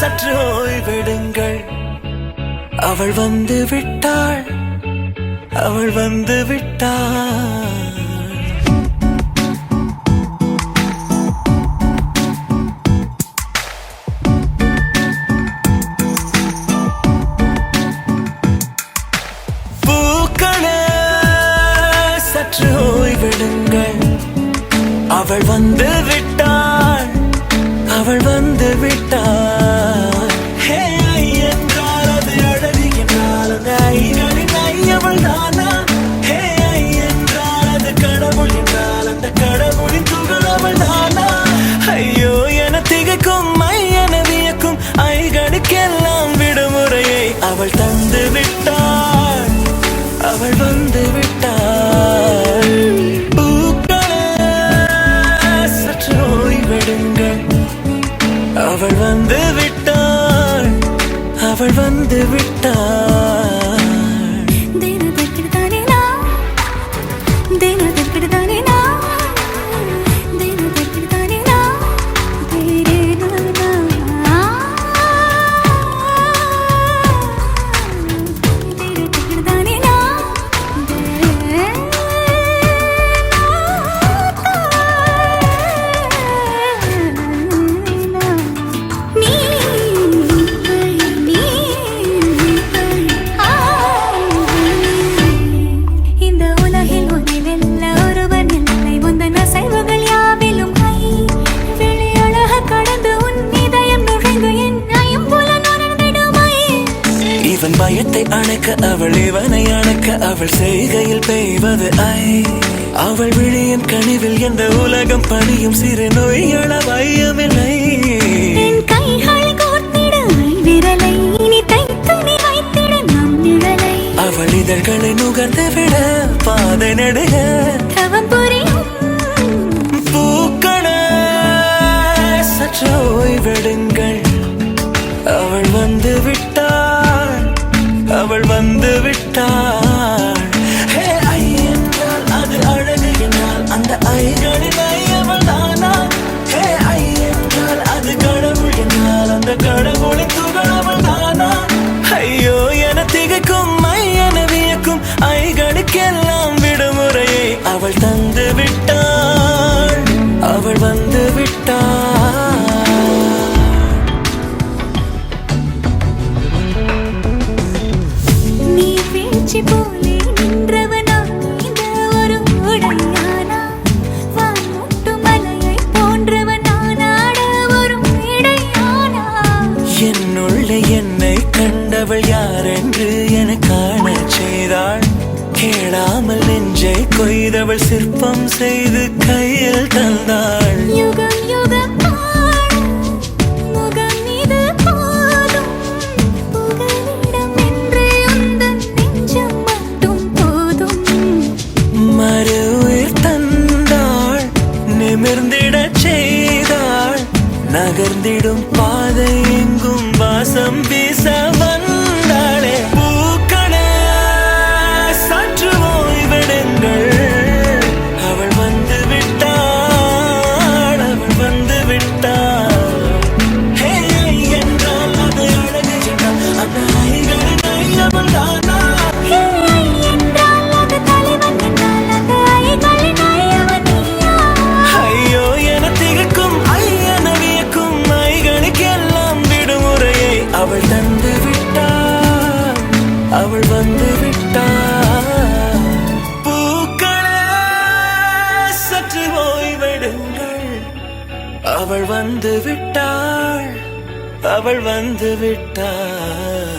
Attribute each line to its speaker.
Speaker 1: சற்று ஓய்வெடுங்கள். அவள் வந்து விட்டாள், அவள் வந்து விட்டாள். பூக்களே சற்று ஓய்வெடுங்கள். அவள் வந்து விட்டாள், அவள் வந்து விட்டாள். ஹே என்றால் அது அழகு என்றால் அந்த ஐகளின் ஐயவள் தானா? ஹே என்றால் அது கடவுள் என்றால் அந்த கடவுளின் துகள் அவள் தானா? ஐயோ என திகைக்கும் என வியக்கும் ஐகளுக்கெல்லாம் விடுமுறையை அவள் தந்து விட்டாள், அவள் வந்து விட்டாள். சற்று ஓய்வெடுங்கள். அவள் வந்து விட்டாள், அவள் வந்து விட்டாள். இவன் பயத்தை அணைக்க அவள் இவனை அணைக்க அவள் செய்கையில் பெய்வது ஐ. அவள் விழியின் கனிவில் எந்த உலகம் பணியும் சிறு நோய்கள வையமில்லை. அவள் இதழ்களை நுகர்ந்து விட பாதை நடுக பூக்களே சற்று ஓய்வெடுங்கள். அவள் வந்து விட்டாள், அவள் வந்து விட்டாள். ஹே ஐ என்றால் அது அழகு என்றால் அந்த ஐகளின் ஐயவள் தானா? ஹே ஐ என்றால் அது கடவுள் என்றால் அந்த கடவுளின் துகள் அவள் தானா? ஐயோ என திகைக்கும் என வியக்கும் ஐகளுக்கெல்லாம் விடுமுறையை அவள் தந்து விட்டாள், அவள் வந்து விட்டாள்.
Speaker 2: போலே நின்றவனா இந்த ஒரு உடையானா? வான்முட்டு மலையை போன்றவனானாட ஒரு இடையானா?
Speaker 1: என்னுள்ளே என்னை கண்டவள் யார் என்று என காண செய்தாள். கேளாமல் நெஞ்சை கொய்தவள் சிற்பம் செய்து கையில் தந்தாள்.
Speaker 2: யுகம் யுகம்
Speaker 1: நிமிர்ந்திடச் செய்தாள். நகர்ந்திடும் பாதை எங்கும் வாசம் வீச வந்தாளே. பூக்களே சற்று ஓய்வெடுங்கள். அவள் வந்து விட்டாள், அவள் வந்து விட்டாள். ஹே என்றால் அது அழகு என்றால் அந்த ஐகளின் ஐயவள் தானா? அவள் தந்து விட்டாள், அவள் வந்து விட்டாள். பூக்களே சற்று ஓய்வெடுங்கள். அவள் வந்து விட்டாள், அவள் வந்து விட்டாள்.